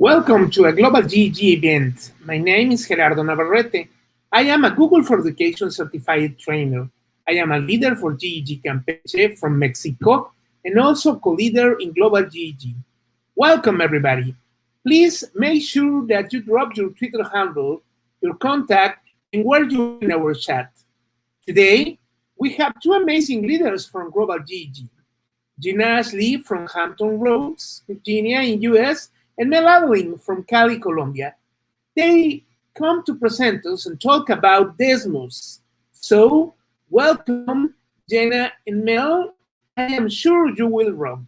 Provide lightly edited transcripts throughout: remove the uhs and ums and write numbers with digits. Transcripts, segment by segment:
Welcome to a Global GEG event. My name is Gerardo Navarrete. I am a Google for Education certified trainer. I am a leader for GEG Campeche from Mexico and also co-leader in Global GEG. Welcome, everybody. Please make sure that you drop your Twitter handle, your contact, and where you are in our chat. Today, we have two amazing leaders from Global GEG. Gina Ashley from Hampton Roads, Virginia in US, and Mel Adeline from Cali, Colombia. They come to present us and talk about Desmos. So, welcome, Jenna and Mel. I am sure you will rock.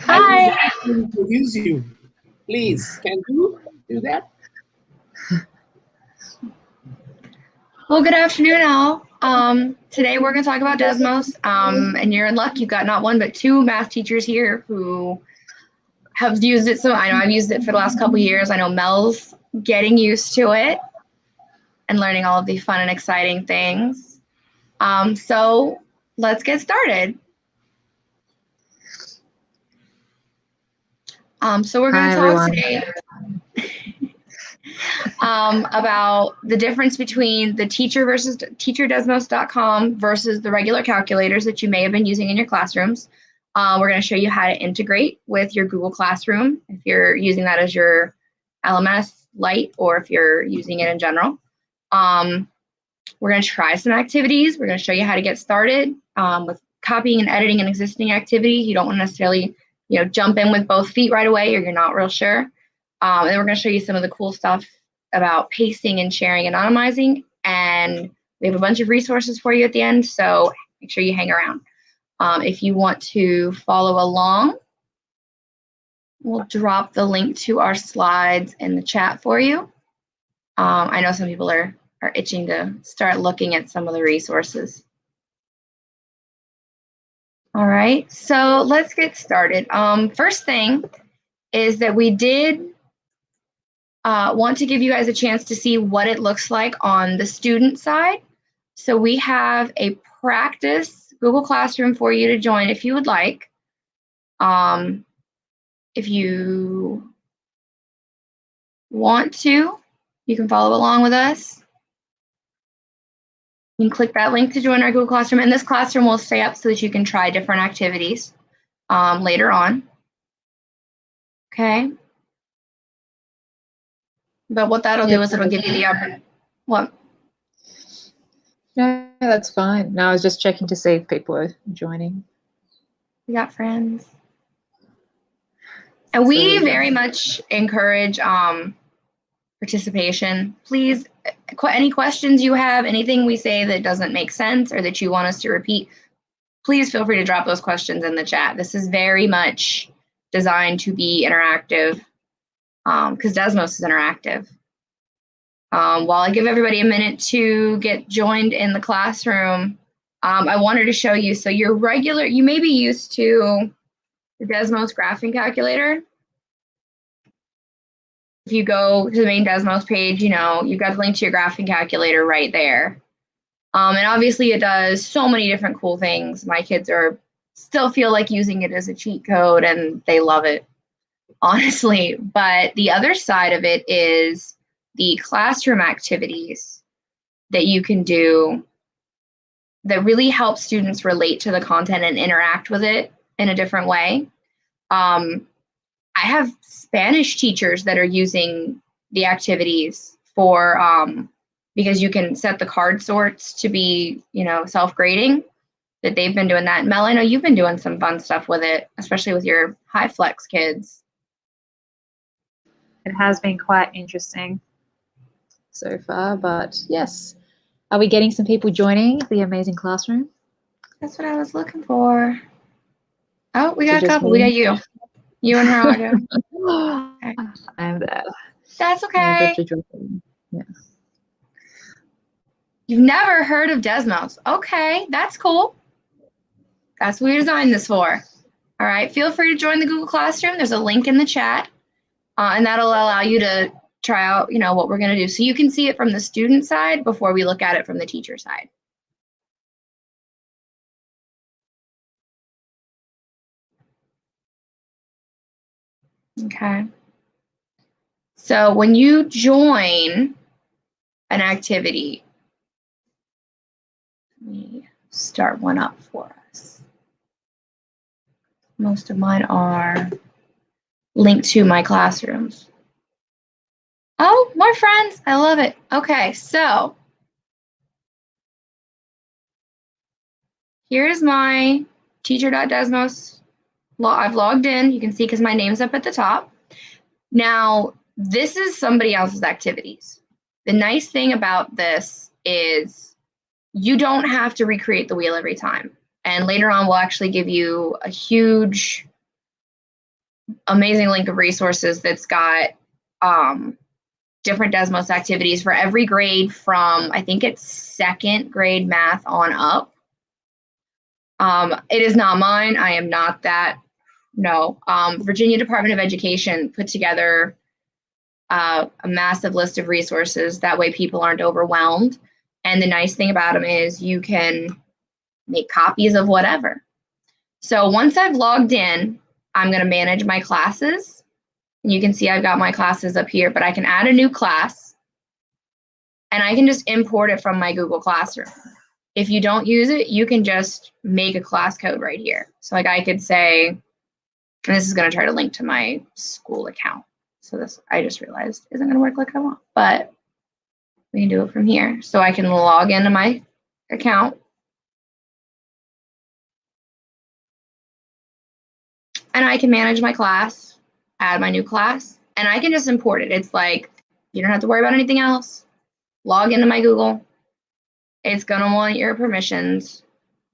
Hi. I will introduce you. Please, can you do that? Well, good afternoon, all. Today we're going to talk about Desmos, and you're in luck. You've got not one but two math teachers here who have used it. So I know I've used it for the last couple of years. I know Mel's getting used to it and learning all of the fun and exciting things. So let's get started. So we're going to talk today about the difference between the teacherdesmos.com versus the regular calculators that you may have been using in your classrooms. We're going to show you how to integrate with your Google Classroom if you're using that as your LMS Lite or if you're using it in general. We're going to try some activities. We're going to show you how to get started with copying and editing an existing activity. You don't want to necessarily, jump in with both feet right away or you're not real sure. And then we're going to show you some of the cool stuff about pasting and sharing and anonymizing. And we have a bunch of resources for you at the end, so make sure you hang around. If you want to follow along, we'll drop the link to our slides in the chat for you. I know some people are itching to start looking at some of the resources. All right, so let's get started. First thing is that we did want to give you guys a chance to see what it looks like on the student side. So we have a practice Google Classroom for you to join if you would like. If you want to, you can follow along with us. You can click that link to join our Google Classroom, and this classroom will stay up so that you can try different activities later on. Okay. But what that'll do is it'll give you the opportunity. What? No, that's fine. No, I was just checking to see if people are joining. We got friends. And we very much encourage participation. Please, any questions you have, anything we say that doesn't make sense or that you want us to repeat, please feel free to drop those questions in the chat. This is very much designed to be interactive. Because Desmos is interactive. While I give everybody a minute to get joined in the classroom, I wanted to show you, so you may be used to the Desmos graphing calculator. If you go to the main Desmos page, you've got the link to your graphing calculator right there. And obviously it does so many different cool things. My kids still feel like using it as a cheat code and they love it. Honestly, but the other side of it is the classroom activities that you can do that really help students relate to the content and interact with it in a different way. I have Spanish teachers that are using the activities for because you can set the card sorts to be, self-grading, that they've been doing that. Mel, I know you've been doing some fun stuff with it, especially with your high flex kids. It has been quite interesting so far, but yes. Are we getting some people joining the amazing classroom? That's what I was looking for. Oh, we got a couple. We got you. You and Gerardo. Okay. I'm there. That's okay. Yeah. You've never heard of Desmos. Okay, that's cool. That's what we designed this for. All right, feel free to join the Google Classroom. There's a link in the chat. And that'll allow you to try out, what we're going to do. So you can see it from the student side before we look at it from the teacher side. Okay. So when you join an activity, let me start one up for us. Most of mine are linked to my classrooms. Oh, more friends. I love it. Okay, so here's my teacher.desmos. I've logged in. You can see because my name's up at the top. Now, this is somebody else's activities. The nice thing about this is you don't have to recreate the wheel every time. And later on, we'll actually give you a huge, amazing link of resources that's got different Desmos activities for every grade from, I think it's second grade math on up. It is not mine. I am not that. No. Virginia Department of Education put together a massive list of resources. That way people aren't overwhelmed. And the nice thing about them is you can make copies of whatever. So once I've logged in, I'm going to manage my classes. And you can see I've got my classes up here, but I can add a new class and I can just import it from my Google Classroom. If you don't use it, you can just make a class code right here. So like I could say, and this is going to try to link to my school account. So this, I just realized, isn't going to work like I want, but we can do it from here. So I can log into my account. And I can manage my class, add my new class, and I can just import it. It's like, you don't have to worry about anything else. Log into my Google. It's going to want your permissions.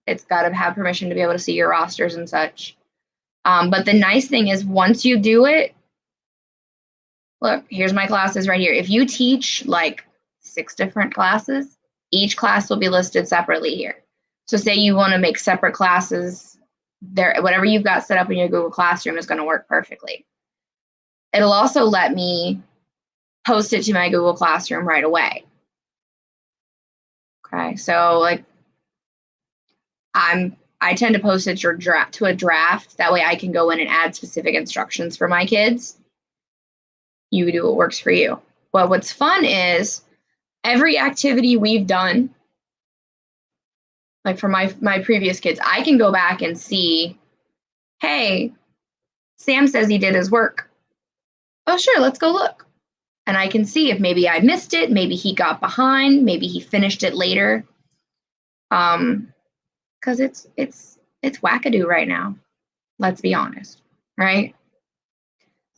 It's got to have permission to be able to see your rosters and such. But the nice thing is once you do it, look, here's my classes right here. If you teach like 6 different classes, each class will be listed separately here. So say you want to make separate classes, there, whatever you've got set up in your Google Classroom is going to work perfectly. It'll also let me post it to my Google Classroom right away. Okay, so like I tend to post it to a draft. That way I can go in and add specific instructions for my kids. You do what works for you. But what's fun is every activity we've done, like for my previous kids, I can go back and see, hey, Sam says he did his work. Oh, sure, let's go look. And I can see if maybe I missed it, maybe he got behind, maybe he finished it later. Because it's wackadoo right now. Let's be honest, right?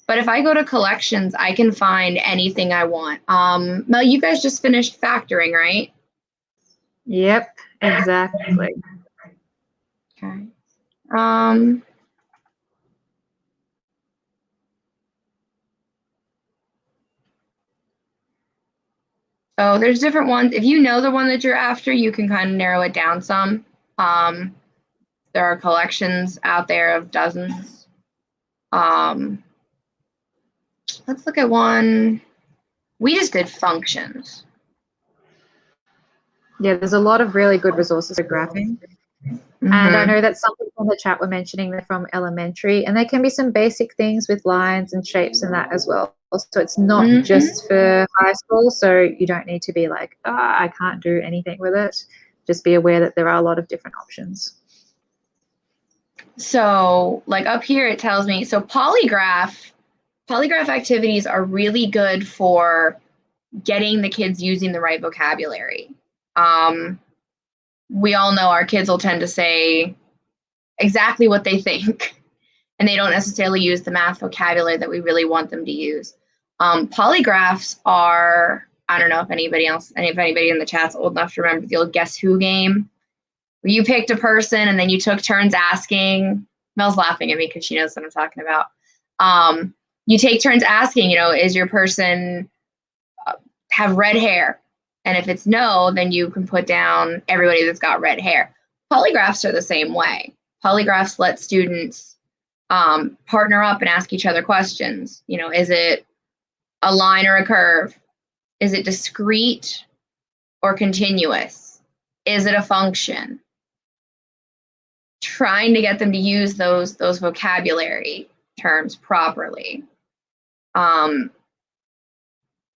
But if I go to collections, I can find anything I want. Mel, you guys just finished factoring, right? Yep, exactly. Okay. So there's different ones. If you know the one that you're after, you can kind of narrow it down some. There are collections out there of dozens. Let's look at one. We just did functions. Yeah, there's a lot of really good resources for graphing. Mm-hmm. And I know that some people in the chat were mentioning they're from elementary, and there can be some basic things with lines and shapes and that as well. So it's not just for high school, so you don't need to be like, oh, I can't do anything with it. Just be aware that there are a lot of different options. So like up here it tells me, so polygraph activities are really good for getting the kids using the right vocabulary. We all know our kids will tend to say exactly what they think, and they don't necessarily use the math vocabulary that we really want them to use. Polygraphs are, I don't know if anybody in the chat's old enough to remember the old Guess Who game, where you picked a person and then you took turns asking. Mel's laughing at me because she knows what I'm talking about. You take turns asking, is your person have red hair? And if it's no, then you can put down everybody that's got red hair. Polygraphs are the same way. Polygraphs let students partner up and ask each other questions. Is it a line or a curve? Is it discrete or continuous? Is it a function? Trying to get them to use those vocabulary terms properly.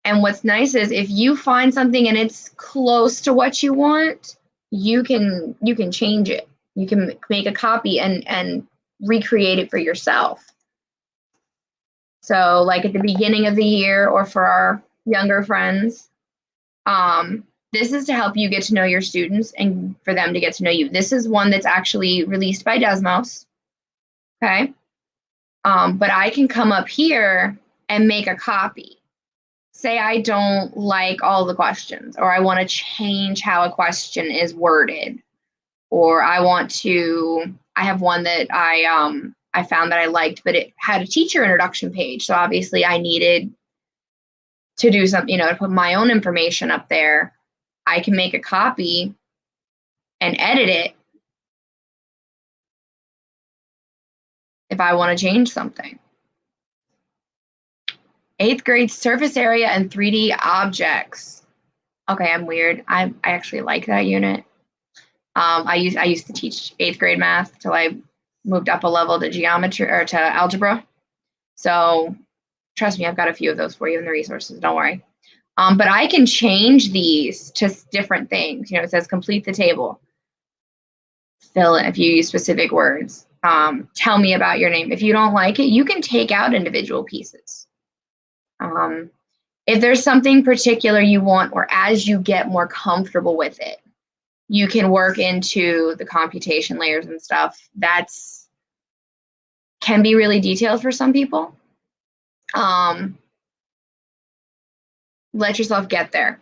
And what's nice is if you find something and it's close to what you want, you can change it. You can make a copy and recreate it for yourself. So like at the beginning of the year, or for our younger friends, this is to help you get to know your students and for them to get to know you. This is one that's actually released by Desmos, okay? But I can come up here and make a copy. Say I don't like all the questions, or I want to change how a question is worded, or I have one that I found that I liked, but it had a teacher introduction page. So obviously I needed to do something, to put my own information up there. I can make a copy and edit it if I want to change something. 8th grade surface area and 3D objects. Okay, I'm weird. I actually like that unit. I used to teach 8th grade math till I moved up a level to geometry or to algebra. So trust me, I've got a few of those for you in the resources. Don't worry. But I can change these to different things. It says complete the table. Fill in if you use specific words. Tell me about your name. If you don't like it, you can take out individual pieces. If there's something particular you want, or as you get more comfortable with it, you can work into the computation layers and stuff. That's can be really detailed for some people. Let yourself get there.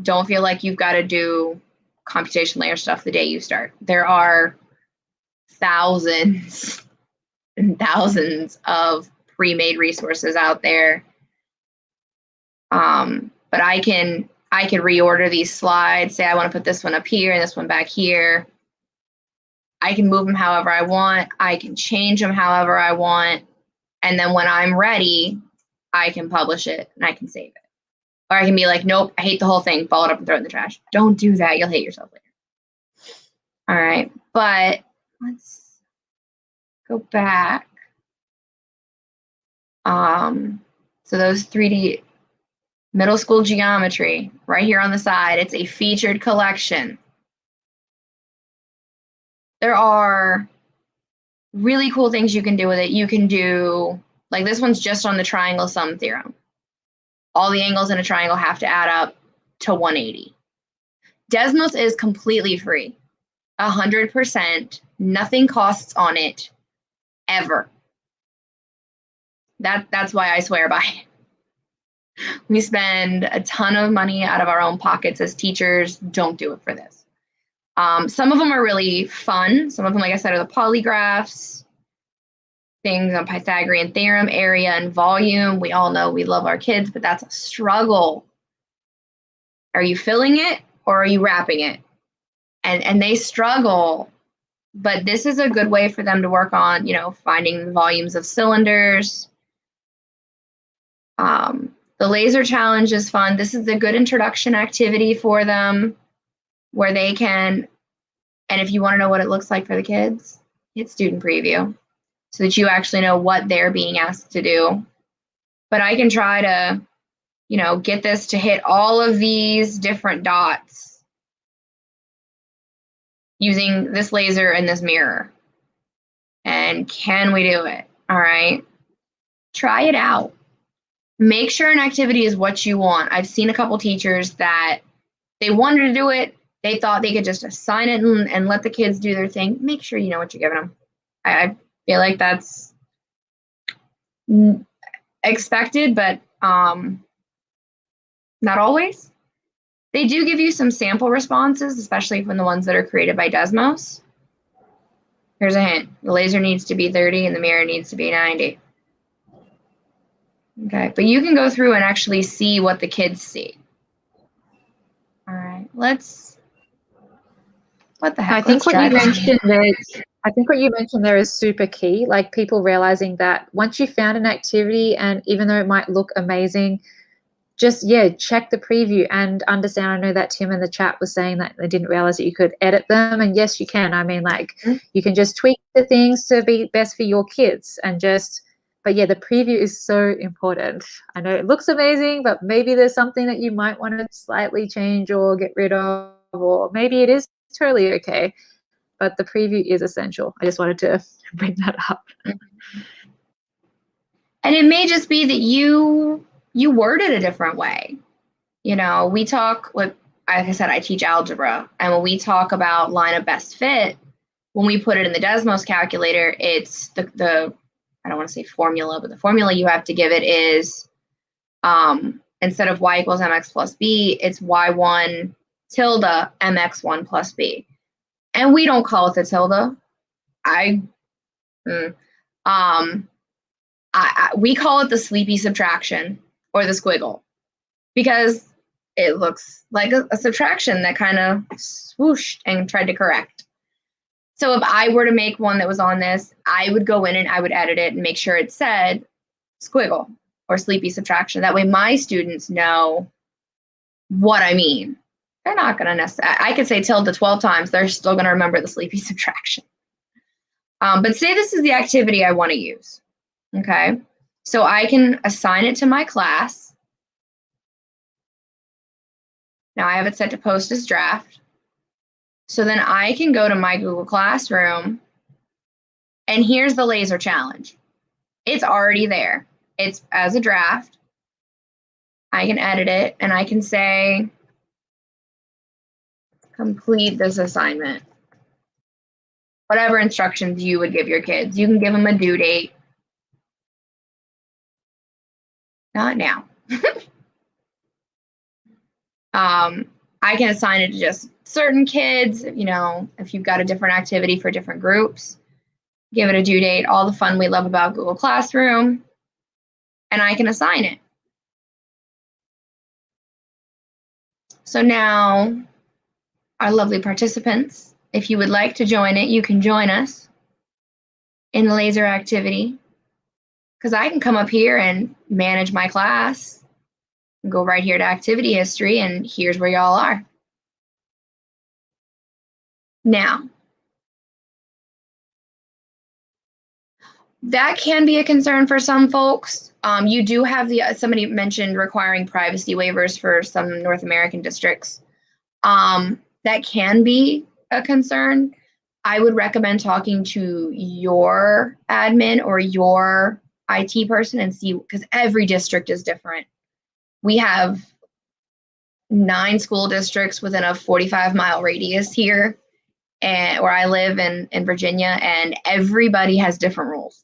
Don't feel like you've got to do computation layer stuff the day you start. There are thousands and thousands of pre-made resources out there. But I can reorder these slides. Say I want to put this one up here and this one back here. I can move them however I want. I can change them however I want. And then when I'm ready, I can publish it and I can save it. Or I can be like, nope, I hate the whole thing, ball it up and throw it in the trash. Don't do that. You'll hate yourself later. All right, but let's go back. So those 3D middle school geometry right here on the side, it's a featured collection. There are really cool things you can do with it. You can do, like this one's just on the triangle sum theorem. All the angles in a triangle have to add up to 180. Desmos is completely free, 100%, nothing costs on it, ever. That's why I swear by it. We spend a ton of money out of our own pockets as teachers. Don't do it for this. Some of them are really fun. Some of them, like I said, are the polygraphs, things on Pythagorean theorem, area and volume. We all know we love our kids, but that's a struggle. Are you filling it or are you wrapping it? And they struggle, but this is a good way for them to work on, finding the volumes of cylinders. The laser challenge is fun. This is a good introduction activity for them where they can, and if you want to know what it looks like for the kids, hit student preview so that you actually know what they're being asked to do. But I can try to, get this to hit all of these different dots using this laser and this mirror. And can we do it? All right. Try it out. Make sure an activity is what you want. I've seen a couple teachers that they wanted to do it. They thought they could just assign it and let the kids do their thing. Make sure you know what you're giving them. I feel like that's expected, but not always. They do give you some sample responses, especially from the ones that are created by Desmos. Here's a hint. The laser needs to be 30 and the mirror needs to be 90. Okay, but you can go through and actually see what the kids see. All right, what the heck? I think what you mentioned there is super key, like people realizing that once you found an activity and even though it might look amazing, just, check the preview and understand. I know that Tim in the chat was saying that they didn't realize that you could edit them, and yes, you can. I mean, you can just tweak the things to be best for your kids and just But yeah, the preview is so important. I know it looks amazing, but maybe there's something that you might want to slightly change or get rid of, or maybe it is totally okay. But the preview is essential. I just wanted to bring that up. And it may just be that you word it a different way. You know, we talk, like I said, I teach algebra. And when we talk about line of best fit, when we put it in the Desmos calculator, it's the I don't want to say formula, but the formula you have to give it is instead of y equals mx plus b, it's y1 tilde mx1 plus b. And we don't call it the tilde. We call it the sleepy subtraction or the squiggle because it looks like a subtraction that kind of swooshed and tried to correct. So if I were to make one that was on this, I would go in and I would edit it and make sure it said squiggle or sleepy subtraction. That way my students know what I mean. They're not going to necessarily, I could say tilde 12 times, they're still going to remember the sleepy subtraction. But say this is the activity I want to use, okay? So I can assign it to my class. Now I have it set to post as draft. So then I can go to my Google Classroom, and here's the laser challenge. It's already there. It's as a draft. I can edit it, and I can say, complete this assignment. Whatever instructions you would give your kids. You can give them a due date. Not now. I can assign it to just certain kids, you know, if you've got a different activity for different groups, give it a due date, all the fun we love about Google Classroom, and I can assign it. So now, our lovely participants, if you would like to join it, you can join us in the laser activity, because I can come up here and manage my class, and go right here to activity history, and here's where y'all are. Now, that can be a concern for some folks. You do have somebody mentioned requiring privacy waivers for some North American districts. That can be a concern. I would recommend talking to your admin or your IT person and see, because every district is different. We have 9 school districts within a 45-mile radius here, and where I live in Virginia, and everybody has different rules.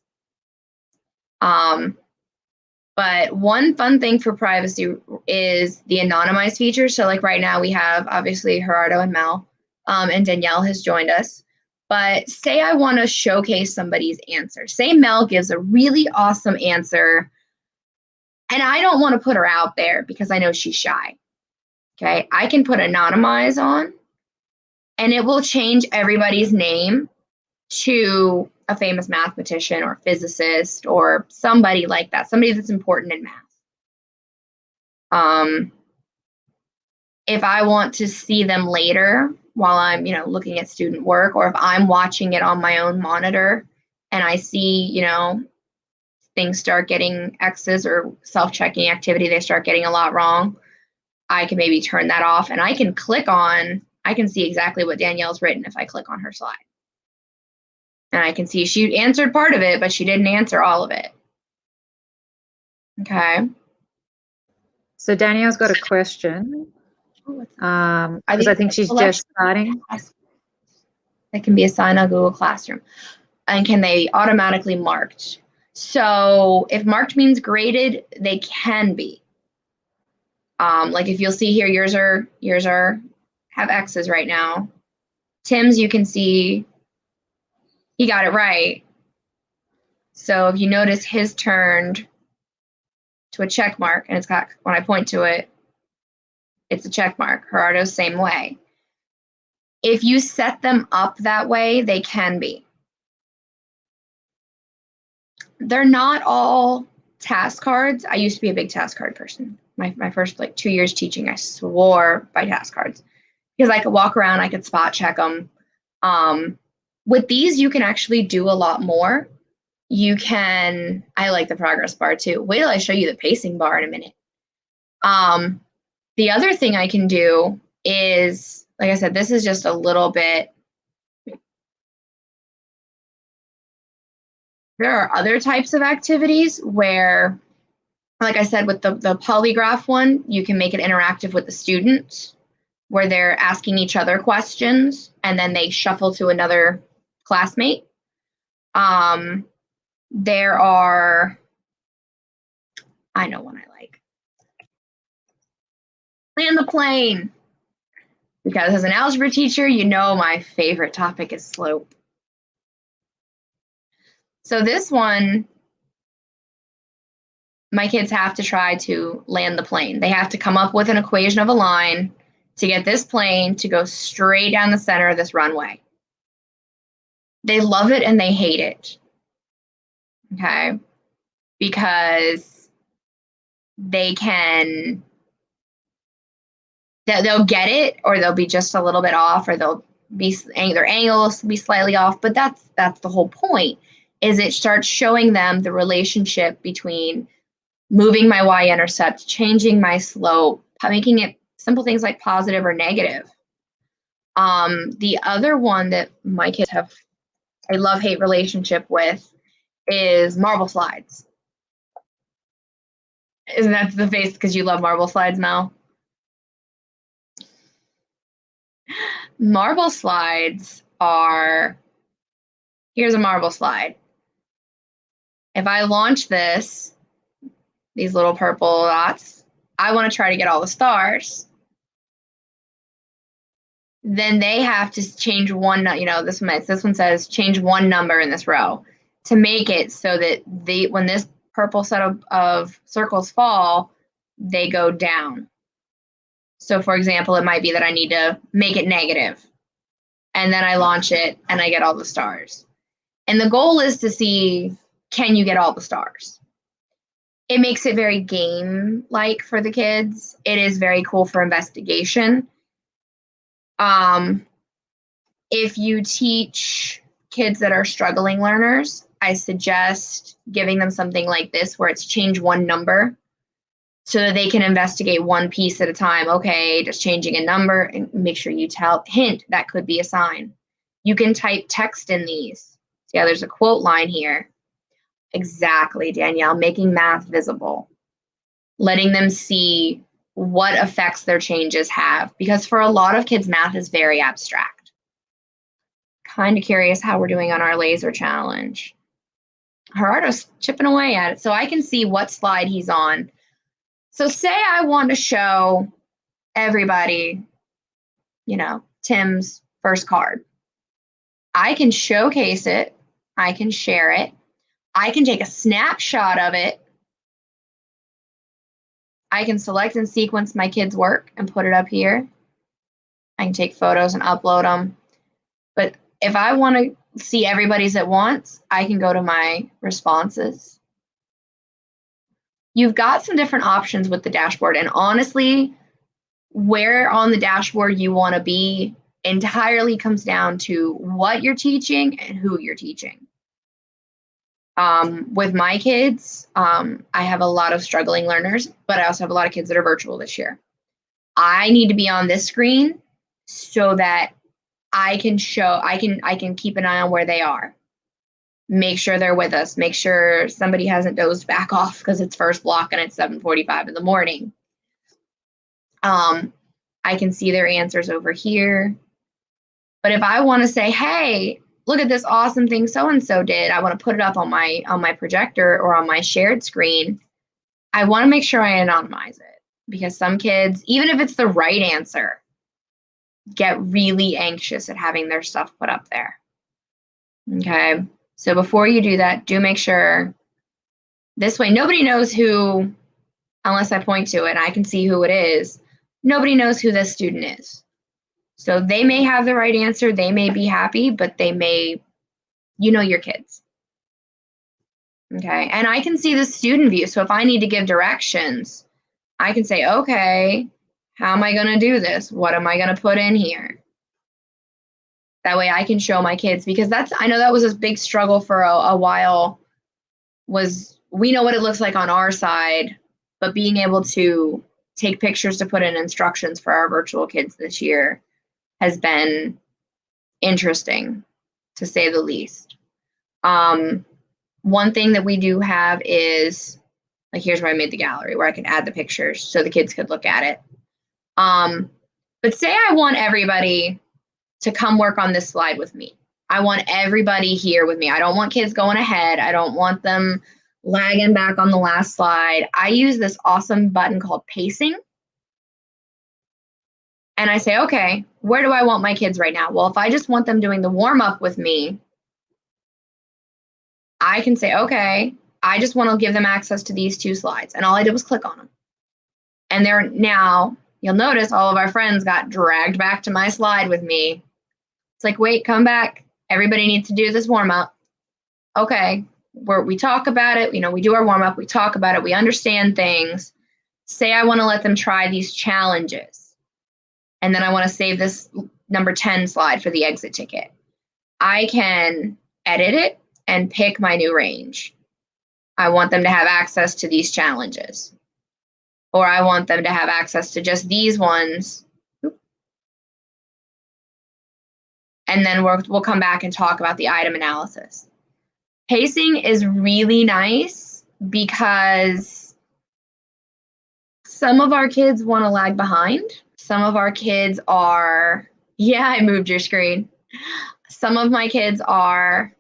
But one fun thing for privacy is the anonymized feature. So like right now we have obviously Gerardo and Mel, and Danielle has joined us. But say I want to showcase somebody's answer. Say Mel gives a really awesome answer, and I don't want to put her out there because I know she's shy. Okay, I can put anonymize on, and it will change everybody's name to a famous mathematician or physicist or somebody like that, somebody that's important in math. If I want to see them later while I'm, you know, looking at student work, or if I'm watching it on my own monitor and I see, you know, things start getting X's or self-checking activity, they start getting a lot wrong, I can maybe turn that off, and I can click on, I can see exactly what Danielle's written if I click on her slide. And I can see she answered part of it, but she didn't answer all of it. Okay. So Danielle's got a question. Because I think she's just starting. That can be assigned on Google Classroom. And can they automatically marked? So if marked means graded, they can be. Like if you'll see here, yours are have X's right now. Tim's, you can see he got it right. So if you notice, his turned to a check mark, and it's got, when I point to it, it's a check mark. Gerardo's same way. If you set them up that way, they can be. They're not all task cards. I used to be a big task card person. My first like 2 years teaching, I swore by task cards because I could walk around, I could spot check them. With these, you can actually do a lot more. you can, I like the progress bar too. Wait till I show you the pacing bar in a minute. The other thing I can do is, like I said, this is just a little bit. There are other types of activities where, like I said, with the polygraph one, you can make it interactive with the students, where they're asking each other questions and then they shuffle to another classmate. There are, I know one I like. Land the plane. Because as an algebra teacher, you know my favorite topic is slope. So this one, my kids have to try to land the plane. They have to come up with an equation of a line to get this plane to go straight down the center of this runway. They love it and they hate it. Okay? Because they can, they'll get it, or they'll be just a little bit off, or they'll be, their angles will be slightly off, but that's the whole point, is it starts showing them the relationship between moving my y-intercept, changing my slope, making it simple things like positive or negative. The other one that my kids have a love-hate relationship with is marble slides. Isn't that the face because you love marble slides, Mel? Marble slides are, here's a marble slide. If I launch this, these little purple dots, I want to try to get all the stars. Then they have to change one, this one says change one number in this row to make it so that when this purple set of circles fall, they go down. So for example, it might be that I need to make it negative, and then I launch it and I get all the stars. And the goal is to see, can you get all the stars? It makes it very game-like for the kids. It is very cool for investigation. If you teach kids that are struggling learners, I suggest giving them something like this where it's change one number so that they can investigate one piece at a time. Okay, just changing a number, and make sure you hint, that could be a sign. You can type text in these. See how there's a quote line here. Exactly, Danielle, making math visible. Letting them see what effects their changes have. Because for a lot of kids, math is very abstract. Kind of curious how we're doing on our laser challenge. Gerardo's chipping away at it. So I can see what slide he's on. So say I want to show everybody, Tim's first card. I can showcase it. I can share it. I can take a snapshot of it. I can select and sequence my kid's work and put it up here. I can take photos and upload them. But if I want to see everybody's at once, I can go to my responses. You've got some different options with the dashboard. And honestly, where on the dashboard you want to be entirely comes down to what you're teaching and who you're teaching. With my kids, I have a lot of struggling learners, but I also have a lot of kids that are virtual this year. I need to be on this screen so that I can keep an eye on where they are. Make sure they're with us. Make sure somebody hasn't dozed back off because it's first block and it's 7:45 in the morning. I can see their answers over here. But if I want to say, hey, look at this awesome thing so-and-so did, I want to put it up on my projector or on my shared screen, I want to make sure I anonymize it. Because some kids, even if it's the right answer, get really anxious at having their stuff put up there. Okay, so before you do that, do make sure, this way nobody knows who, unless I point to it and I can see who it is, nobody knows who this student is. So they may have the right answer, they may be happy, but they may, your kids. Okay, and I can see the student view. So if I need to give directions, I can say, okay, how am I going to do this? What am I going to put in here? That way I can show my kids, because I know that was a big struggle for a while we know what it looks like on our side, but being able to take pictures to put in instructions for our virtual kids this year has been interesting, to say the least. One thing that we do have is, like, here's where I made the gallery where I can add the pictures so the kids could look at it. But say I want everybody to come work on this slide with me. I want everybody here with me. I don't want kids going ahead. I don't want them lagging back on the last slide. I use this awesome button called pacing. And I say, okay, where do I want my kids right now? Well, if I just want them doing the warm-up with me, I can say, okay, I just want to give them access to these 2 slides. And all I did was click on them. And they're now, you'll notice all of our friends got dragged back to my slide with me. It's like, wait, come back. Everybody needs to do this warm-up. Okay, we talk about it. You know, we do our warm-up. We talk about it. We understand things. Say I want to let them try these challenges. And then I want to save this number 10 slide for the exit ticket. I can edit it and pick my new range. I want them to have access to these challenges. Or I want them to have access to just these ones. And then we'll come back and talk about the item analysis. Pacing is really nice because some of our kids want to lag behind. Some of our kids are, yeah, I moved your screen. Some of my kids are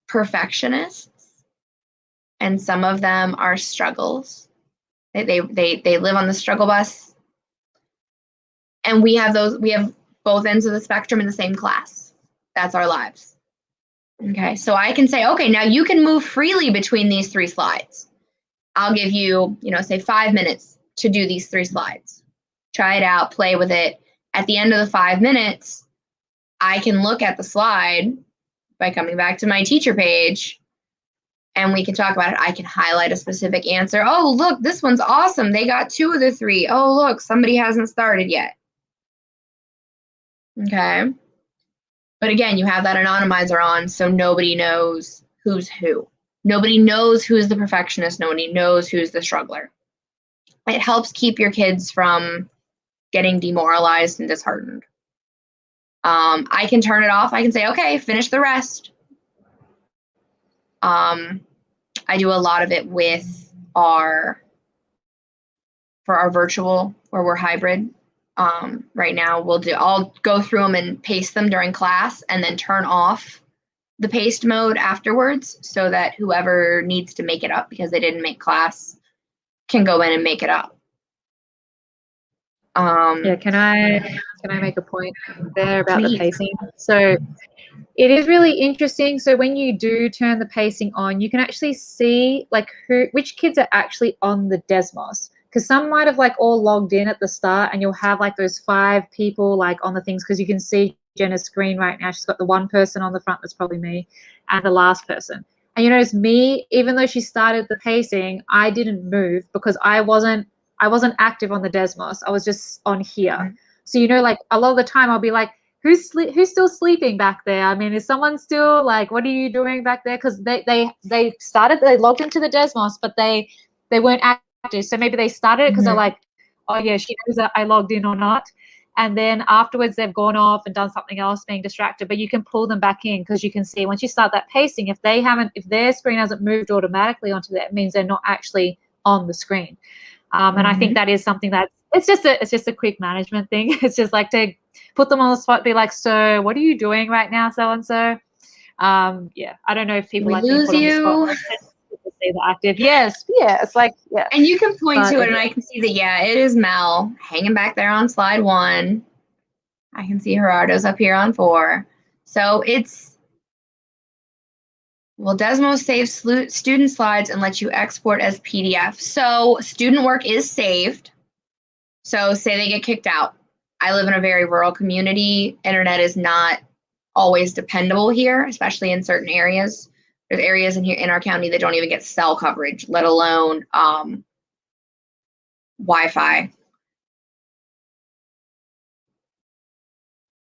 perfectionists, and some of them are struggles. They live on the struggle bus. And we have both ends of the spectrum in the same class. That's our lives. Okay, so I can say, okay, now you can move freely between these 3 slides. I'll give you, say 5 minutes to do these 3 slides. Try it out, play with it. At the end of the 5 minutes, I can look at the slide by coming back to my teacher page, and we can talk about it. I can highlight a specific answer. Oh, look, this one's awesome. They got 2 of the 3. Oh, look, somebody hasn't started yet. Okay. But again, you have that anonymizer on, so nobody knows who's who. Nobody knows who's the perfectionist. Nobody knows who's the struggler. It helps keep your kids from getting demoralized and disheartened. I can turn it off. I can say, okay, finish the rest. I do a lot of it with for our virtual, where we're hybrid. Right now, I'll go through them and paste them during class and then turn off the paste mode afterwards so that whoever needs to make it up because they didn't make class can go in and make it up. Yeah, can I make a point there about Please. the pacing? So it is really interesting. So when you do turn the pacing on, you can actually see like which kids are actually on the Desmos. Because some might have like all logged in at the start, and you'll have like those 5 people like on the things, because you can see Jenna's screen right now. She's got the 1 person on the front, that's probably me, and the last person. And you notice me, even though she started the pacing, I didn't move because I wasn't active on the Desmos. I was just on here. Mm-hmm. So like a lot of the time I'll be like, who's still sleeping back there? I mean, is someone still like, what are you doing back there? Because they logged into the Desmos, but they weren't active. So maybe they started it because they're like, oh yeah, she knows that I logged in or not. And then afterwards they've gone off and done something else, being distracted. But you can pull them back in because you can see once you start that pacing, if their screen hasn't moved automatically onto that, it means they're not actually on the screen. And I think that is something that it's just a quick management thing. It's just like to put them on the spot, be like, so what are you doing right now, so and so? Yeah, I don't know if people like being put on the spot. Say the active. Yes, like, yeah. And you can point to it, and I can see that, yeah, it is Mel hanging back there on slide 1. I can see Gerardo's up here on 4. So Desmos saves student slides and lets you export as PDF. So student work is saved. So say they get kicked out. I live in a very rural community. Internet is not always dependable here, especially in certain areas. There's areas in our county that don't even get cell coverage, let alone Wi-Fi.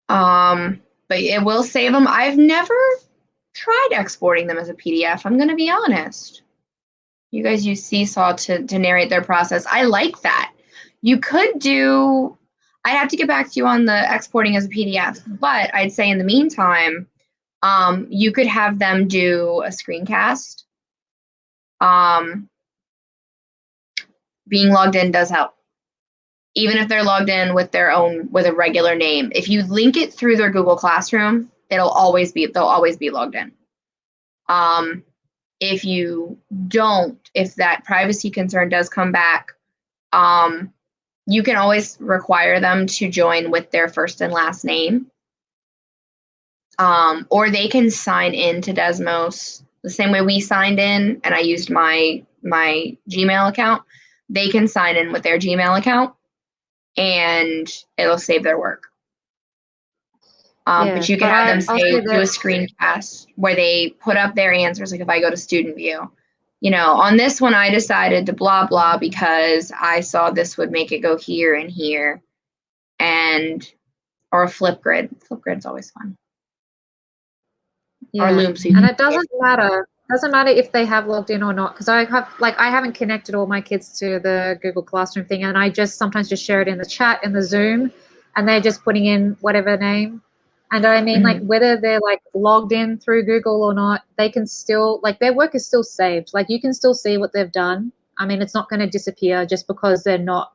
But it will save them. I've never tried exporting them as a PDF. I'm going to be honest. You guys use Seesaw to narrate their process. I like that. You could do, I'd have to get back to you on the exporting as a PDF, but I'd say in the meantime, you could have them do a screencast. Being logged in does help. Even if they're logged in with their own, with a regular name. If you link it through their Google Classroom, they'll always be logged in. If you don't, if that privacy concern does come back, you can always require them to join with their first and last name. Or they can sign in to Desmos the same way we signed in, and I used my Gmail account. They can sign in with their Gmail account, and it'll save their work. But you can have them say, do a screencast where they put up their answers. Like if I go to Student View, you know, on this one, I decided to blah, blah, because I saw this would make it go here and here, or a Flipgrid. Flipgrid's always fun. Yeah. Or Loom. So and it doesn't matter. Doesn't matter if they have logged in or not, because I haven't connected all my kids to the Google Classroom thing, and I just sometimes just share it in the chat in the Zoom, and they're just putting in whatever name. And I mean, like, whether they're like logged in through Google or not, they can still, like, their work is still saved. Like, you can still see what they've done. I mean, it's not going to disappear just because they're not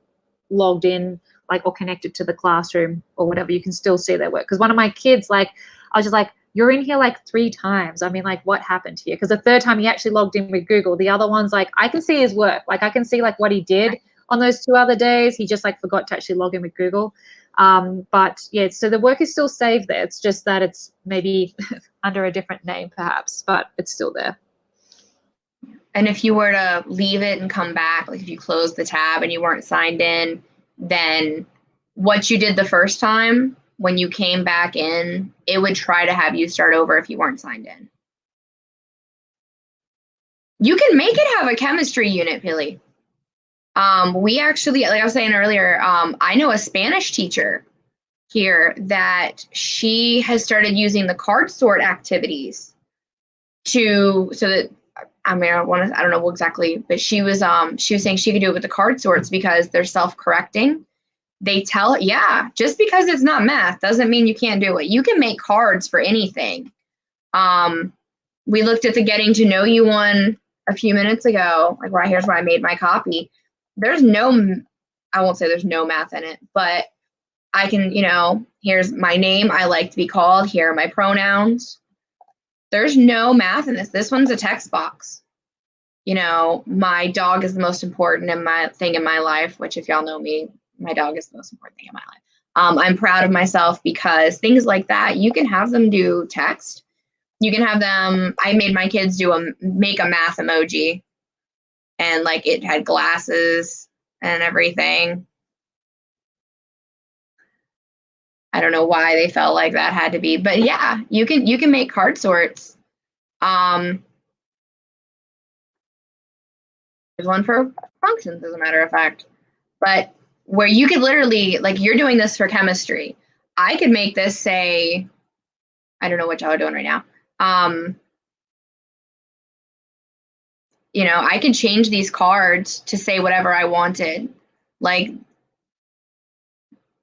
logged in, like, or connected to the classroom or whatever. You can still see their work. Because one of my kids, like, I was just like, you're in here like 3 times. I mean, like, what happened here? Because the third time he actually logged in with Google. The other one's like, I can see his work. Like, I can see like what he did on those 2 other days. He just like forgot to actually log in with Google. But yeah, so the work is still saved there. It's just that it's maybe under a different name perhaps, but it's still there. And if you were to leave it and come back, like if you closed the tab and you weren't signed in, then what you did the first time, when you came back in, it would try to have you start over if you weren't signed in. You can make it have a chemistry unit, Pilly. We actually, like I was saying earlier, I know a Spanish teacher here that she has started using the card sort activities so that, I mean, I don't know exactly, but she was saying she could do it with the card sorts because they're self-correcting. They tell, yeah, just because it's not math doesn't mean you can't do it. You can make cards for anything. We looked at the getting to know you one a few minutes ago, like right here's where I made my copy. There's no, I won't say there's no math in it, but I can, you know, here's my name, I like to be called, here are my pronouns. There's no math in this. This one's a text box. You know, my dog is the most important thing in my life, which if y'all know me, my dog is the most important thing in my life. I'm proud of myself because things like that, you can have them do text. You can have them, I made my kids make a math emoji, and like it had glasses and everything. I don't know why they felt like that had to be, but yeah, you can make card sorts. There's one for functions, as a matter of fact, but where you could literally, like, you're doing this for chemistry. I could make this say, I don't know what y'all are doing right now. You know, I could change these cards to say whatever I wanted. Like,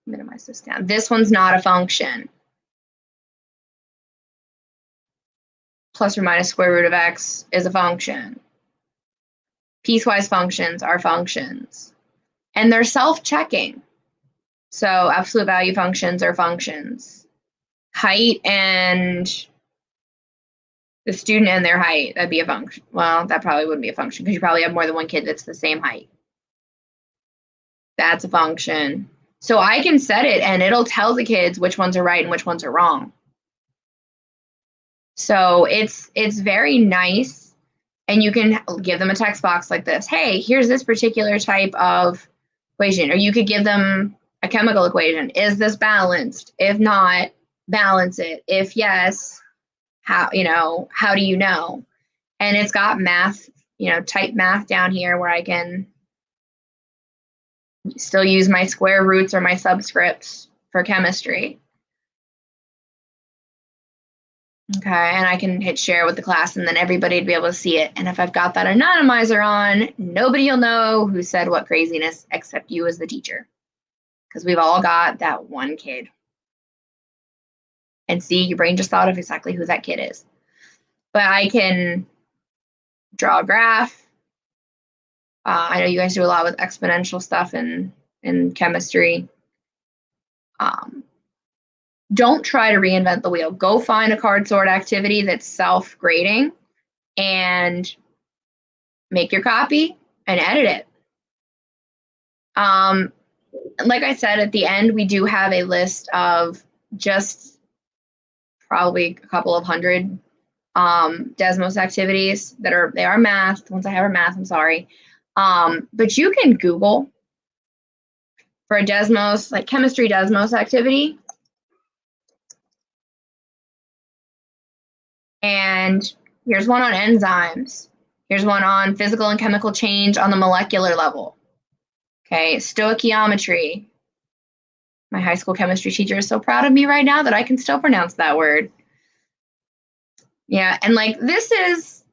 minimize this down. This one's not a function. Plus or minus square root of x is a function. Piecewise functions are functions. And they're self-checking. So absolute value functions are functions. Height and the student and their height, that'd be a function. Well, that probably wouldn't be a function because you probably have more than one kid that's the same height. That's a function. So I can set it and it'll tell the kids which ones are right and which ones are wrong. So it's very nice. And you can give them a text box like this. Hey, here's this particular type of equation. Or you could give them a chemical equation. Is this balanced? If not, balance it. If yes, how do you know? And it's got math, type math down here where I can still use my square roots or my subscripts for chemistry. Okay, and I can hit share with the class, and then everybody would be able to see it. And if I've got that anonymizer on, nobody will know who said what craziness except you as the teacher. Because we've all got that one kid. And see, your brain just thought of exactly who that kid is. But I can draw a graph. I know you guys do a lot with exponential stuff in chemistry. Don't try to reinvent the wheel. Go find a card sort activity that's self-grading and make your copy and edit it. Like I said, at the end, we do have a list of just probably a couple of hundred Desmos activities that are math. The ones I have are math, I'm sorry. But you can Google for a Desmos, like chemistry Desmos activity. And here's one on enzymes. Here's one on physical and chemical change on the molecular level. Okay, stoichiometry. My high school chemistry teacher is so proud of me right now that I can still pronounce that word. Yeah, and like this is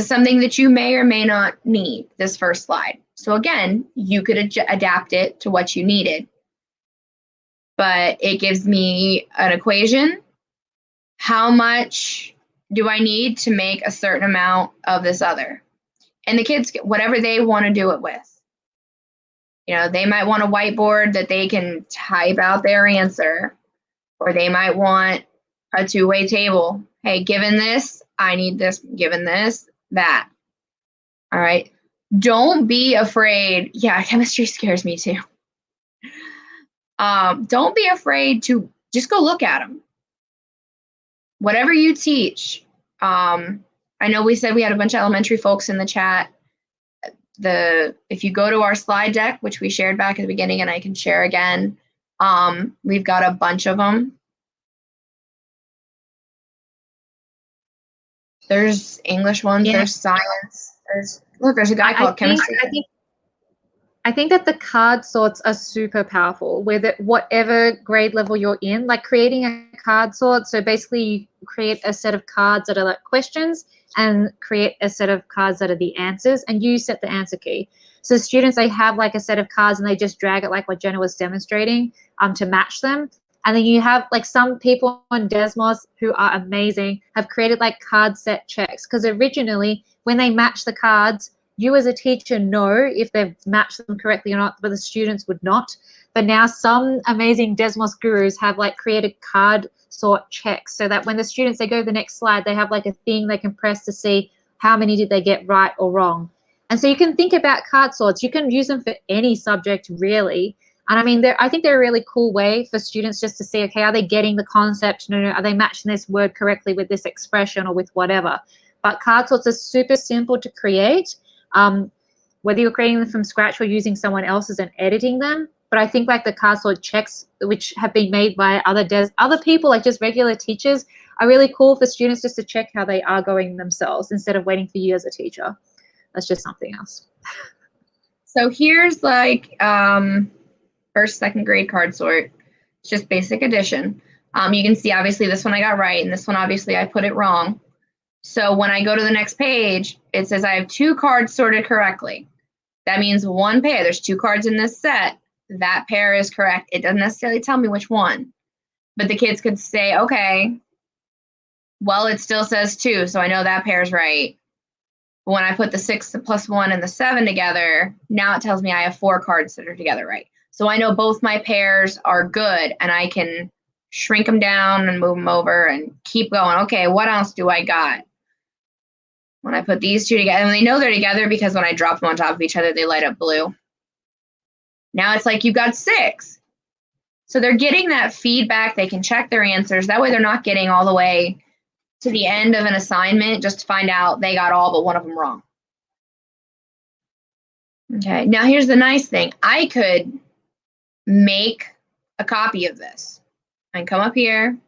something that you may or may not need, this first slide. So again, you could adapt it to what you needed. But it gives me an equation. How much do I need to make a certain amount of this other? And the kids get whatever they want to do it with. You know, they might want a whiteboard that they can type out their answer, or they might want a two-way table. Hey, given this, I need this, given this, that. All right. Don't be afraid. Yeah, chemistry scares me too. Don't be afraid to just go look at them. Whatever you teach. I know we said we had a bunch of elementary folks in the chat. If you go to our slide deck, which we shared back at the beginning, and I can share again, we've got a bunch of them. There's English ones, there's science, there's a guy called chemistry. I think that the card sorts are super powerful, whatever grade level you're in, like creating a card sort. So basically you create a set of cards that are like questions and create a set of cards that are the answers, and you set the answer key. So students, they have like a set of cards and they just drag it like what Jenna was demonstrating to match them. And then you have like some people on Desmos who are amazing have created like card set checks, because originally when they match the cards, you as a teacher know if they've matched them correctly or not, but the students would not. But now some amazing Desmos gurus have like created card sort checks so that when the students, they go to the next slide, they have like a thing they can press to see how many did they get right or wrong. And so you can think about card sorts. You can use them for any subject really. And I mean, I think they're a really cool way for students just to see, okay, are they getting the concept? No, are they matching this word correctly with this expression or with whatever? But card sorts are super simple to create. Whether you're creating them from scratch or using someone else's and editing them. But I think like the card sort checks, which have been made by other people, like just regular teachers, are really cool for students just to check how they are going themselves instead of waiting for you as a teacher. That's just something else. So here's like first, second grade card sort. It's just basic addition. You can see obviously this one I got right, and this one obviously I put it wrong. So when I go to the next page, it says I have 2 cards sorted correctly. That means one pair. There's 2 cards in this set. That pair is correct. It doesn't necessarily tell me which one. But the kids could say, okay, well, it still says 2, so I know that pair is right. But when I put the 6 plus 1 and the 7 together, now it tells me I have 4 cards that are together right. So I know both my pairs are good, and I can shrink them down and move them over and keep going. Okay, what else do I got? When I put these 2 together, and they know they're together because when I drop them on top of each other, they light up blue. Now it's like you've got 6. So they're getting that feedback. They can check their answers. That way they're not getting all the way to the end of an assignment just to find out they got all but one of them wrong. Okay, now here's the nice thing. I could make a copy of this. I can come up here.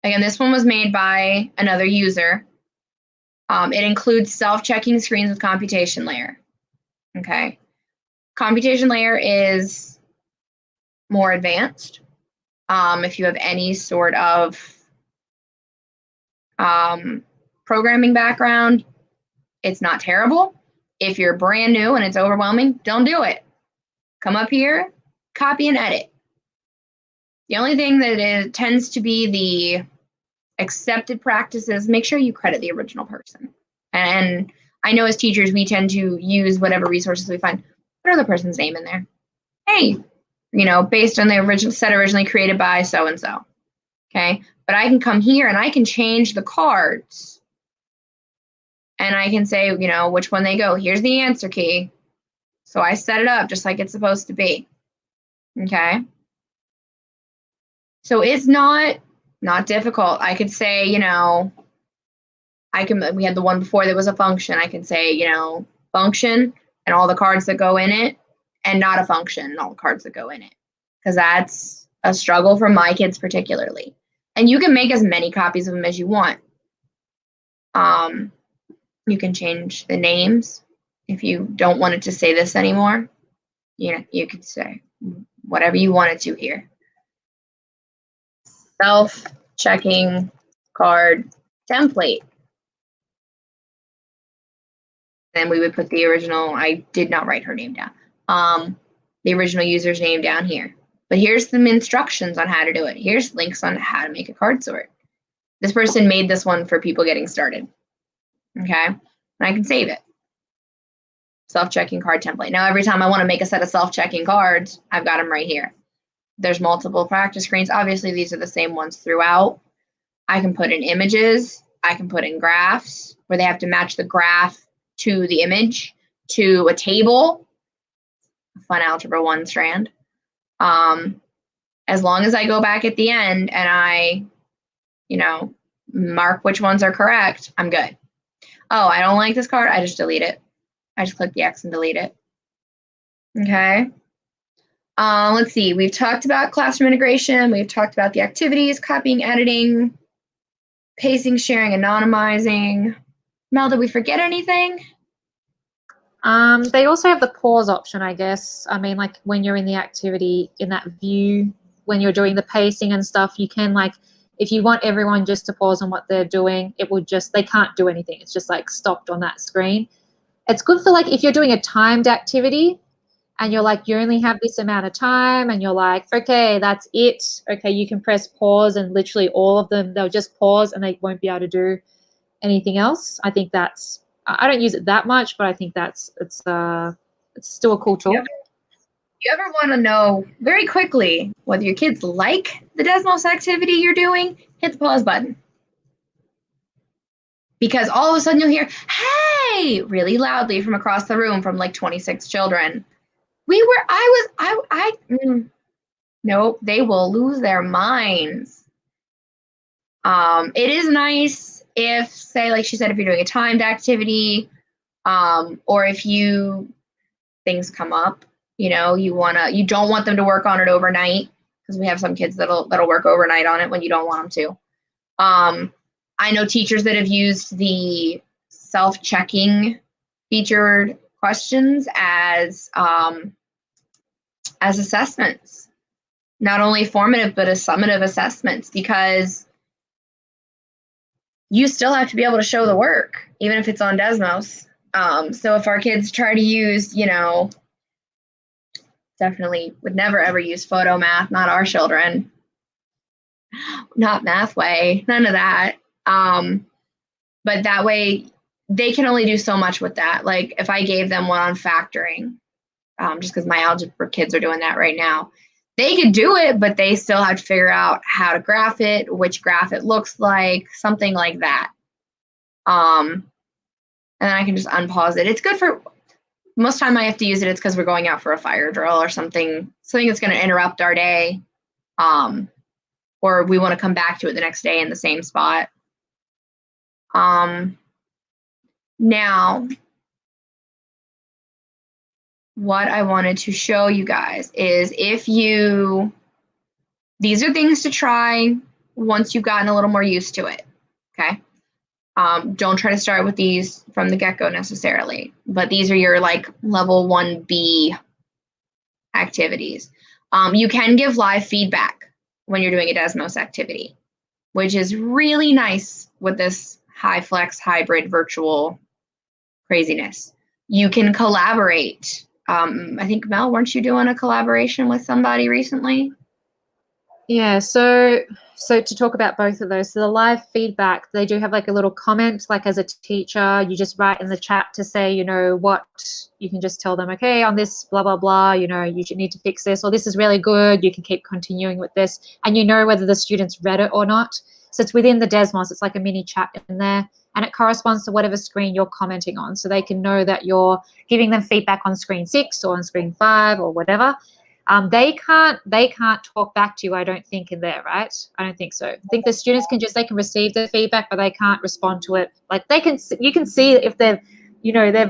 Again, this one was made by another user. It includes self-checking screens with Computation Layer. Okay. Computation Layer is more advanced. If you have any sort of programming background, it's not terrible. If you're brand new and it's overwhelming, don't do it. Come up here, copy and edit. The only thing that tends to be the accepted practices, make sure you credit the original person. And I know as teachers, we tend to use whatever resources we find. Put another person's name in there. Hey, based on the original set originally created by so-and-so. Okay, but I can come here and I can change the cards. And I can say, which one they go. Here's the answer key. So I set it up just like it's supposed to be. Okay. So it's not difficult. I could say, we had the one before that was a function. I can say, function and all the cards that go in it, and not a function and all the cards that go in it. Because that's a struggle for my kids particularly. And you can make as many copies of them as you want. You can change the names if you don't want it to say this anymore. You could say whatever you wanted to here. Self-checking card template. Then we would put the original, I did not write her name down, the original user's name down here. But here's some instructions on how to do it. Here's links on how to make a card sort. This person made this one for people getting started. Okay, and I can save it. Self-checking card template. Now, every time I want to make a set of self-checking cards, I've got them right here. There's multiple practice screens. Obviously, these are the same ones throughout. I can put in images. I can put in graphs where they have to match the graph to the image, to a table. A fun Algebra 1 strand. As long as I go back at the end and I, mark which ones are correct, I'm good. Oh, I don't like this card. I just delete it. I just click the X and delete it. Okay. Let's see. We've talked about classroom integration. We've talked about the activities, copying, editing, pasting, sharing, anonymizing. Mel, did we forget anything? They also have the pause option, I guess. I mean, like when you're in the activity, in that view, when you're doing the pacing and stuff, you can if you want everyone just to pause on what they're doing, they can't do anything. It's just stopped on that screen. It's good for if you're doing a timed activity and you're you only have this amount of time and you're okay, that's it. Okay, you can press pause and literally all of them, they'll just pause and they won't be able to do anything else. I think I don't use it that much, but I think it's still a cool tool. You ever want to know very quickly whether your kids like the Desmos activity you're doing? Hit the pause button. Because all of a sudden you'll hear, hey, really loudly from across the room from 26 children. Nope, they will lose their minds. It is nice if, say, like she said, if you're doing a timed activity, or if things come up, you don't want them to work on it overnight, because we have some kids that'll work overnight on it when you don't want them to. I know teachers that have used the self-checking featured questions as assessments, not only formative but as summative assessments, because you still have to be able to show the work, even if it's on Desmos. So if our kids try to use, definitely would never ever use photo math, not our children, not Mathway, none of that. But that way they can only do so much with that. Like if I gave them one on factoring, just because my algebra kids are doing that right now, they could do it, but they still have to figure out how to graph it, which graph it looks like, something like that. And then I can just unpause it. It's good for, most time I have to use it, it's because we're going out for a fire drill or something that's going to interrupt our day. Or we want to come back to it the next day in the same spot. Now, what I wanted to show you guys is these are things to try once you've gotten a little more used to it, okay? Don't try to start with these from the get-go necessarily, but these are your level 1B activities. You can give live feedback when you're doing a Desmos activity. which is really nice with this high flex hybrid virtual craziness. You can collaborate. I think, Mel, weren't you doing a collaboration with somebody recently? Yeah, so to talk about both of those, so the live feedback, they do have like a little comment, like as a teacher, you just write in the chat to say, you know, what, you can just tell them, okay, on this, blah, blah, blah, you know, you need to fix this, or this is really good, you can keep continuing with this, and you know whether the students read it or not. So it's within the Desmos, it's like a mini chat in there, and it corresponds to whatever screen you're commenting on, so they can know that you're giving them feedback on screen 6 or on screen 5 or whatever. They can't talk back to you, I don't think, in there, right? I don't think so. I think the students can receive the feedback, but they can't respond to it. Like you can see if they've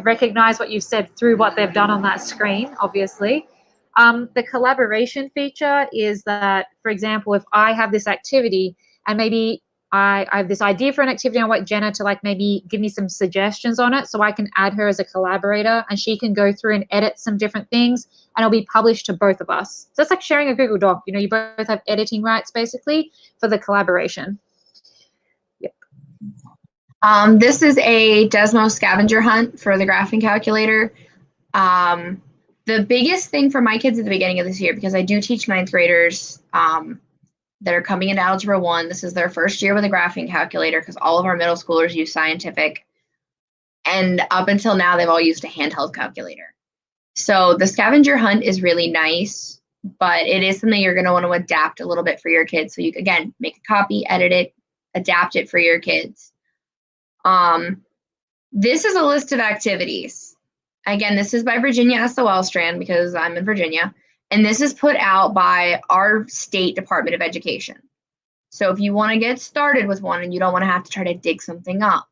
recognized what you've said through what they've done on that screen, obviously. The collaboration feature is that, for example, if I have this activity and maybe I have this idea for an activity, I want Jenna to like maybe give me some suggestions on it, so I can add her as a collaborator and she can go through and edit some different things, and it'll be published to both of us. So it's like sharing a Google Doc. You know, you both have editing rights basically for the collaboration. Yep. This is a Desmos scavenger hunt for the graphing calculator. The biggest thing for my kids at the beginning of this year, because I do teach 9th graders that are coming into Algebra 1. This is their first year with a graphing calculator because all of our middle schoolers use scientific. And up until now, they've all used a handheld calculator. So the scavenger hunt is really nice, but it is something you're going to want to adapt a little bit for your kids. So you, again, make a copy, edit it, adapt it for your kids. This is a list of activities. Again, this is by Virginia SOL Strand because I'm in Virginia. And this is put out by our state Department of Education. So if you want to get started with one and you don't want to have to try to dig something up,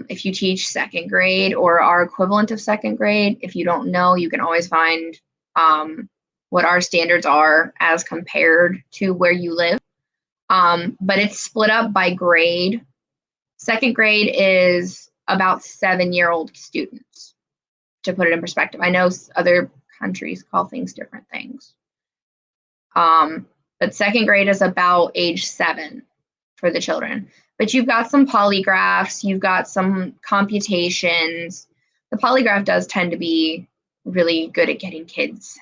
if you teach 2nd grade or our equivalent of 2nd grade, if you don't know, you can always find what our standards are as compared to where you live. But it's split up by grade. 2nd grade is about 7-year-old students, to put it in perspective. I know other countries call things different things. But 2nd grade is about age 7 for the children. But you've got some polygraphs, you've got some computations. The polygraph does tend to be really good at getting kids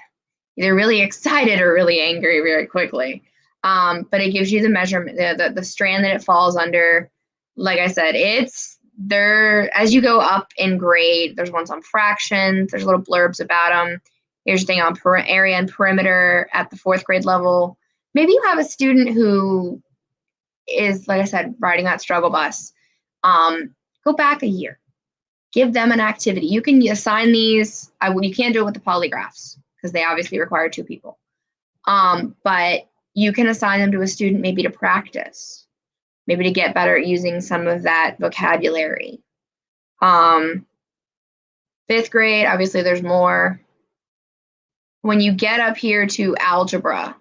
either really excited or really angry very quickly. But it gives you the measurement, the strand that it falls under. Like I said, it's there as you go up in grade. There's ones on fractions, there's little blurbs about them. Here's the thing on area and perimeter at the 4th grade level. Maybe you have a student who is, like I said, riding that struggle bus. Go back a year. Give them an activity. You can assign these. You can't do it with the polygraphs because they obviously require 2 people. But you can assign them to a student maybe to practice, maybe to get better at using some of that vocabulary. 5th grade, obviously there's more. When you get up here to algebra,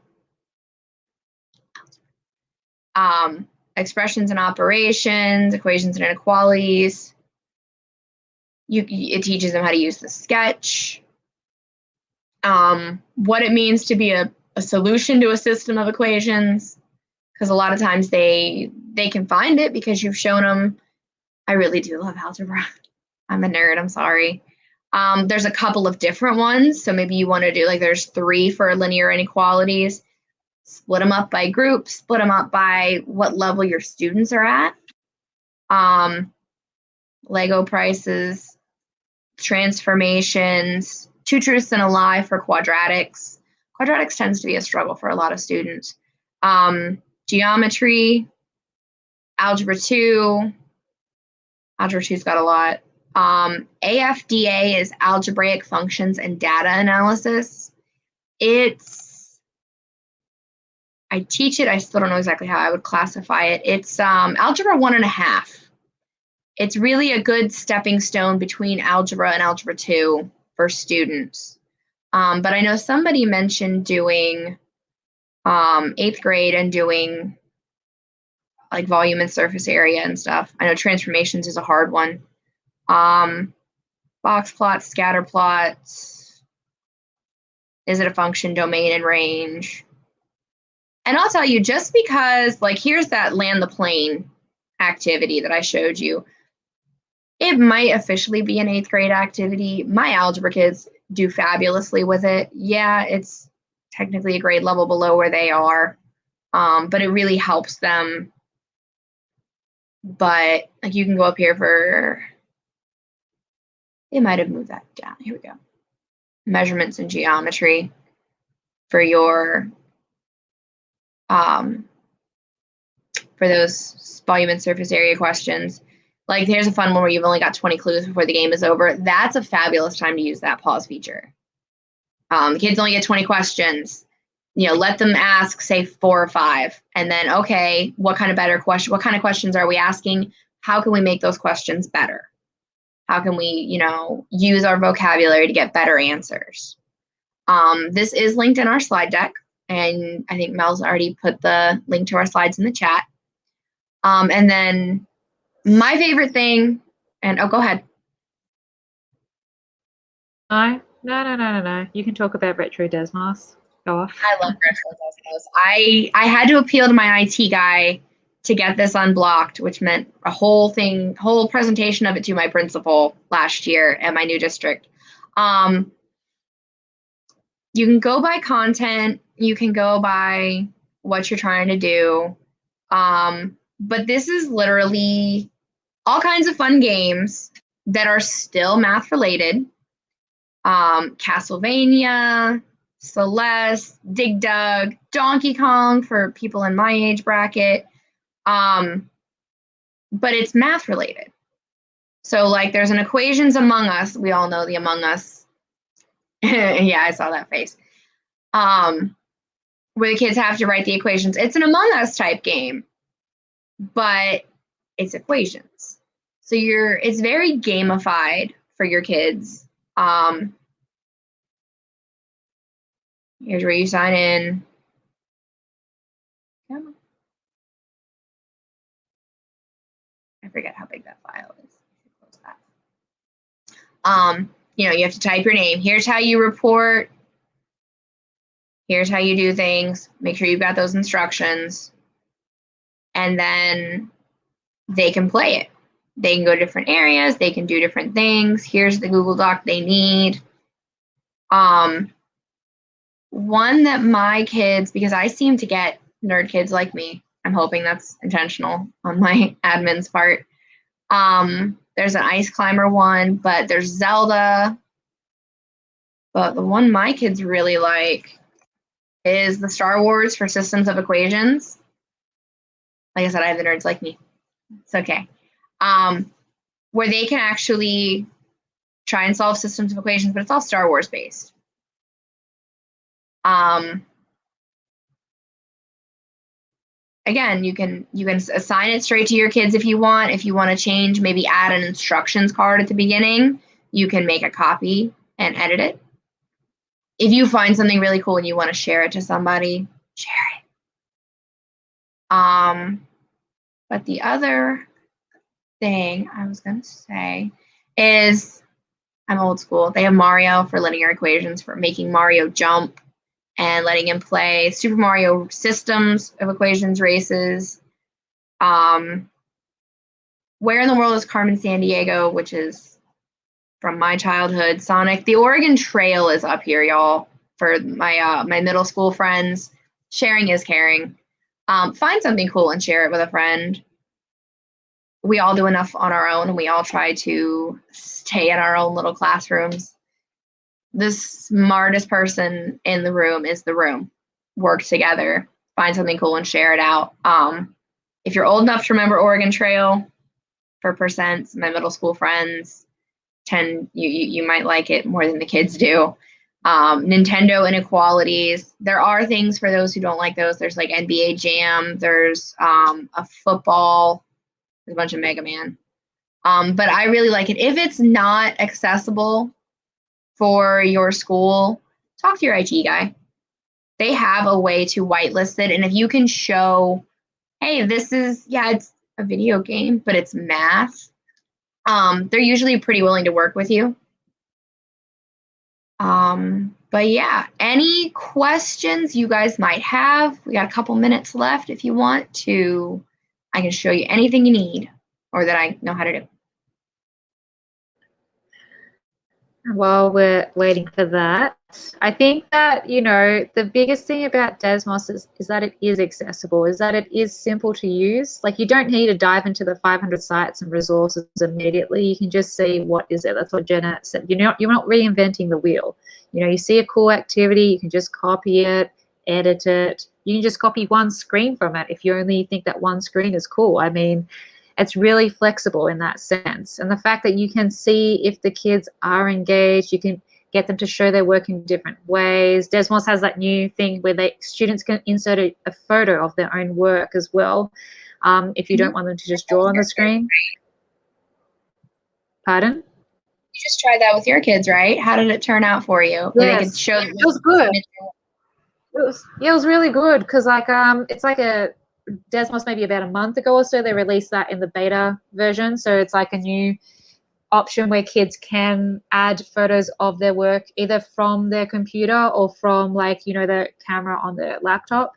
expressions and operations, equations and inequalities, it teaches them how to use the sketch, what it means to be a solution to a system of equations, because a lot of times they can find it because you've shown them. I really do love algebra. I'm a nerd, I'm sorry. There's a couple of different ones. So maybe you want to do, like, there's 3 for linear inequalities. Split them up by groups, split them up by what level your students are at. Lego prices, transformations, 2 truths and a lie for quadratics. Quadratics tends to be a struggle for a lot of students. Geometry, Algebra 2. Algebra 2's got a lot. AFDA is algebraic functions and data analysis. I teach it. I still don't know exactly how I would classify it. It's Algebra 1.5. It's really a good stepping stone between Algebra and Algebra 2 for students. But I know somebody mentioned doing 8th grade and doing like volume and surface area and stuff. I know transformations is a hard one. Box plots, scatter plots. Is it a function, domain, and range? And I'll tell you, just because, like, here's that land the plane activity that I showed you. It might officially be an 8th grade activity. My algebra kids do fabulously with it. Yeah, it's technically a grade level below where they are, but it really helps them. But like, you can go up here for, they might have moved that down. Here we go. Measurements in geometry for your, for those volume and surface area questions. Like, here's a fun one where you've only got 20 clues before the game is over. That's a fabulous time to use that pause feature. The kids only get 20 questions. You know, let them ask, say, 4 or 5, and then, okay, what kind of questions are we asking? How can we make those questions better? How can we, you know, use our vocabulary to get better answers? This is linked in our slide deck, and I think Mel's already put the link to our slides in the chat. And then my favorite thing, and oh, go ahead. No. You can talk about retro Desmos. Go off. I love retro Desmos. I had to appeal to my IT guy to get this unblocked, which meant a whole presentation of it to my principal last year at my new district. You can go by content, you can go by what you're trying to do. But this is literally all kinds of fun games that are still math related. Castlevania, Celeste, Dig Dug, Donkey Kong for people in my age bracket. But it's math related. So like, there's an Equations Among Us. We all know the Among Us. Yeah, I saw that face. Where the kids have to write the equations. It's an Among Us type game, but it's equations. So it's very gamified for your kids. Here's where you sign in. Come on. I forget how big that file is. Close that. You know, you have to type your name. Here's how you report. Here's how you do things. Make sure you've got those instructions. And then they can play it. They can go to different areas. They can do different things. Here's the Google Doc they need. One that my kids, because I seem to get nerd kids like me, I'm hoping that's intentional on my admin's part. There's an Ice Climber one, but there's Zelda. But the one my kids really like is the Star Wars for Systems of Equations. Like I said, I have the nerds like me. It's okay. Where they can actually try and solve systems of equations, but it's all Star Wars based. Again, you can assign it straight to your kids if you want. If you want to change, maybe add an instructions card at the beginning, you can make a copy and edit it. If you find something really cool and you want to share it to somebody, share it. But the other thing I was going to say is, I'm old school. They have Mario for linear equations, for making Mario jump and letting him play Super Mario Systems of Equations races. Where in the World is Carmen Sandiego, which is from my childhood. Sonic. The Oregon Trail is up here, y'all, for my my middle school friends. Sharing is caring. Find something cool and share it with a friend. We all do enough on our own, and we all try to stay in our own little classrooms. The smartest person in the room is the room. Work together, find something cool and share it out. If you're old enough to remember Oregon Trail, for percents, my middle school friends you might like it more than the kids do. Nintendo Inequalities. There are things for those who don't like those. There's like NBA Jam. There's a football. There's a bunch of Mega Man. But I really like it. If it's not accessible for your school, talk to your IT guy. They have a way to whitelist it. And if you can show, hey, this is, yeah, it's a video game, but it's math, they're usually pretty willing to work with you. But yeah, any questions you guys might have? We got a couple minutes left if you want to. I can show you anything you need or that I know how to do. While we're waiting for that, I think that, you know, the biggest thing about Desmos is that it is accessible, is that it is simple to use. Like, you don't need to dive into the 500 sites and resources immediately. You can just see what is it. That's what Jenna said. You're not reinventing the wheel. You know, you see a cool activity, you can just copy it, edit it. You can just copy one screen from it if you only think that one screen is cool. I mean, it's really flexible in that sense. And the fact that you can see if the kids are engaged, you can get them to show their work in different ways. Desmos has that new thing where students can insert a photo of their own work as well, if you don't want them to just draw on the screen. Pardon? You just tried that with your kids, right? How did it turn out for you? Where they could show it was good. It was really good because, like, it's like a Desmos maybe about a month ago or so, they released that in the beta version. So it's like a new option where kids can add photos of their work either from their computer or from, like, you know, the camera on their laptop.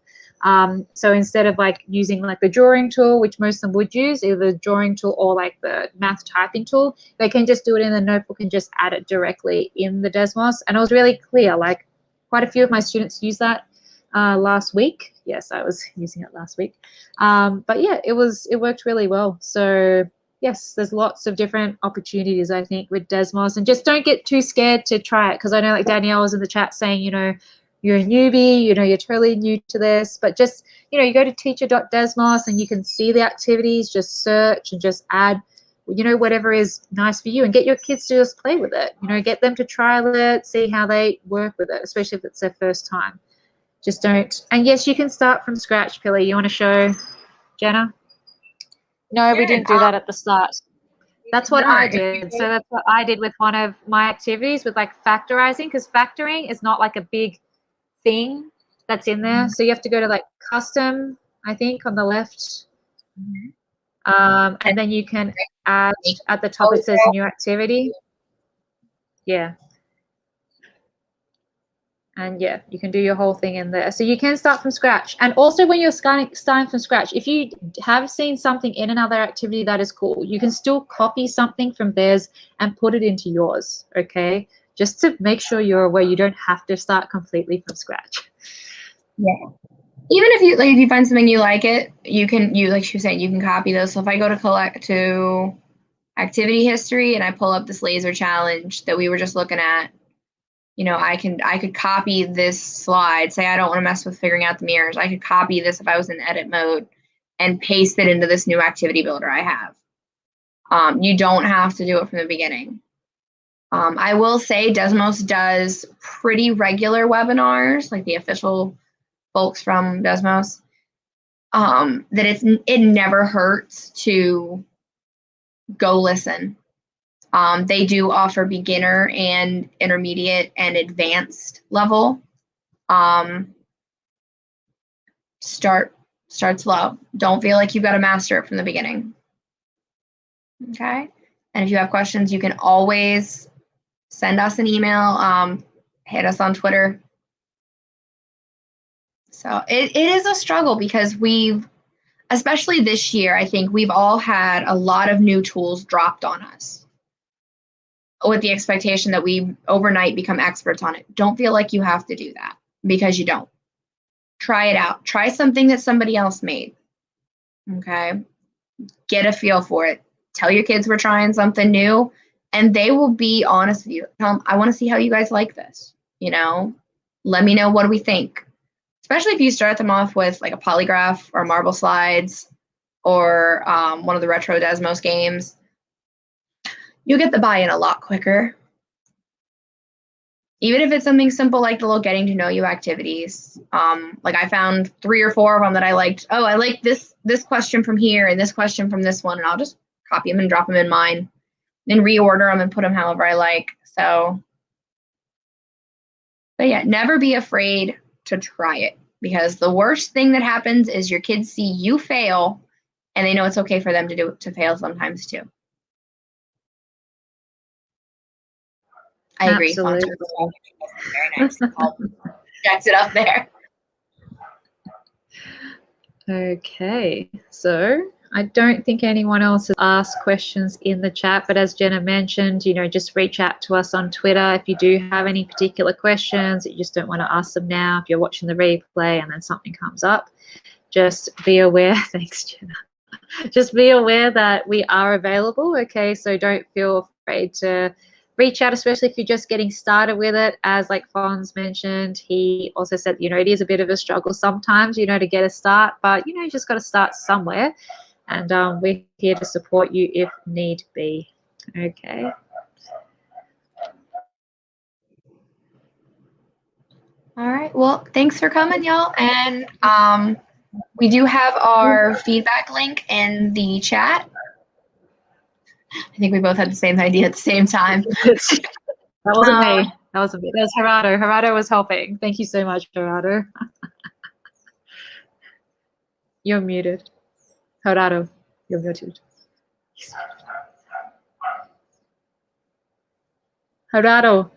So instead of like using like the drawing tool, which most of them would use, either the drawing tool or like the math typing tool, they can just do it in the notebook and just add it directly in the Desmos. And it was really clear. Like, quite a few of my students use that last week. Yes, I was using it last week. But yeah, it worked really well. So yes, there's lots of different opportunities, I think, with Desmos, and just don't get too scared to try it. Because I know, like, Danielle was in the chat saying, you know, you're a newbie, you know, you're totally new to this, but just, you know, you go to teacher.desmos and you can see the activities, just search and just add, you know, whatever is nice for you, and get your kids to just play with it. You know, get them to trial it, see how they work with it, especially if it's their first time. Just don't. And yes, you can start from scratch, Pilly. You want to show Jenna? No, we didn't do that at the start. That's what I did. So that's what I did with one of my activities with, like, factorizing, because factoring is not like a big thing that's in there. So you have to go to, like, custom, I think, on the left. And then you can add at the top, it says new activity. Yeah. And yeah, you can do your whole thing in there. So you can start from scratch. And also, when you're starting from scratch, if you have seen something in another activity that is cool, you can still copy something from theirs and put it into yours, okay? Just to make sure you're aware you don't have to start completely from scratch. Yeah. Even if you find something you like it, like she was saying, you can copy those. So if I go to activity history and I pull up this laser challenge that we were just looking at, you know, I could copy this slide. Say I don't want to mess with figuring out the mirrors. I could copy this if I was in edit mode and paste it into this new activity builder I have. You don't have to do it from the beginning. I will say Desmos does pretty regular webinars, like the official folks from Desmos, that it never hurts to go listen. They do offer beginner and intermediate and advanced level. Start slow. Don't feel like you've got to master it from the beginning. Okay. And if you have questions, you can always send us an email, hit us on Twitter. So it is a struggle because especially this year, I think we've all had a lot of new tools dropped on us with the expectation that we overnight become experts on it. Don't feel like you have to do that, because you don't. Try it out. Try something that somebody else made. Okay. Get a feel for it. Tell your kids we're trying something new, and they will be honest with you. Tell them, I want to see how you guys like this. You know, let me know, what do we think? Especially if you start them off with like a polygraph or marble slides or one of the retro Desmos games. You'll get the buy-in a lot quicker. Even if it's something simple like the little getting to know you activities. Like I found 3 or 4 of them that I liked. Oh, I like this question from here and this question from this one, and I'll just copy them and drop them in mine, then reorder them and put them however I like. So, but yeah, never be afraid to try it, because the worst thing that happens is your kids see you fail and they know it's okay for them to fail sometimes too. I agree. Absolutely. Very nice. I'll jack it up there. Okay, so I don't think anyone else has asked questions in the chat, but as Jenna mentioned, just reach out to us on Twitter if you do have any particular questions that you just don't want to ask them now. If you're watching the replay and then something comes up, just be aware. Thanks, Jenna. Just be aware that we are available, okay? So don't feel afraid to reach out, especially if you're just getting started with it. As like Fons mentioned, he also said, it is a bit of a struggle sometimes, to get a start, but, you just got to start somewhere. And we're here to support you if need be, okay? All right. Well, thanks for coming, y'all. And we do have our feedback link in the chat. I think we both had the same idea at the same time. That wasn't me. That wasn't me. That was Gerardo. Gerardo was helping. Thank you so much, Gerardo. You're muted. Gerardo, you're muted. Gerardo,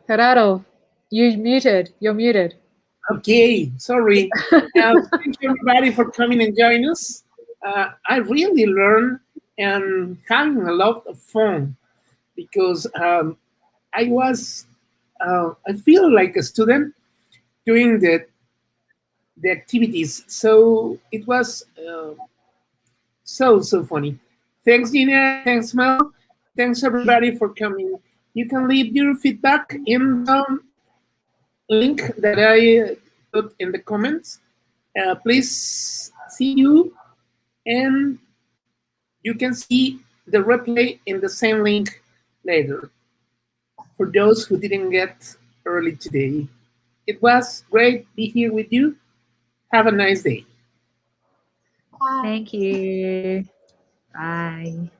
you muted. You're muted. Okay, sorry. Thank you everybody for coming and joining us. I really learned and having a lot of fun because I feel like a student doing the activities. So it was so funny. Thanks, Gina. Thanks, Mel. Thanks everybody for coming. You can leave your feedback in the link that I put in the comments. Please see you, and you can see the replay in the same link later. For those who didn't get early today, it was great to be here with you. Have a nice day. Thank you. Bye.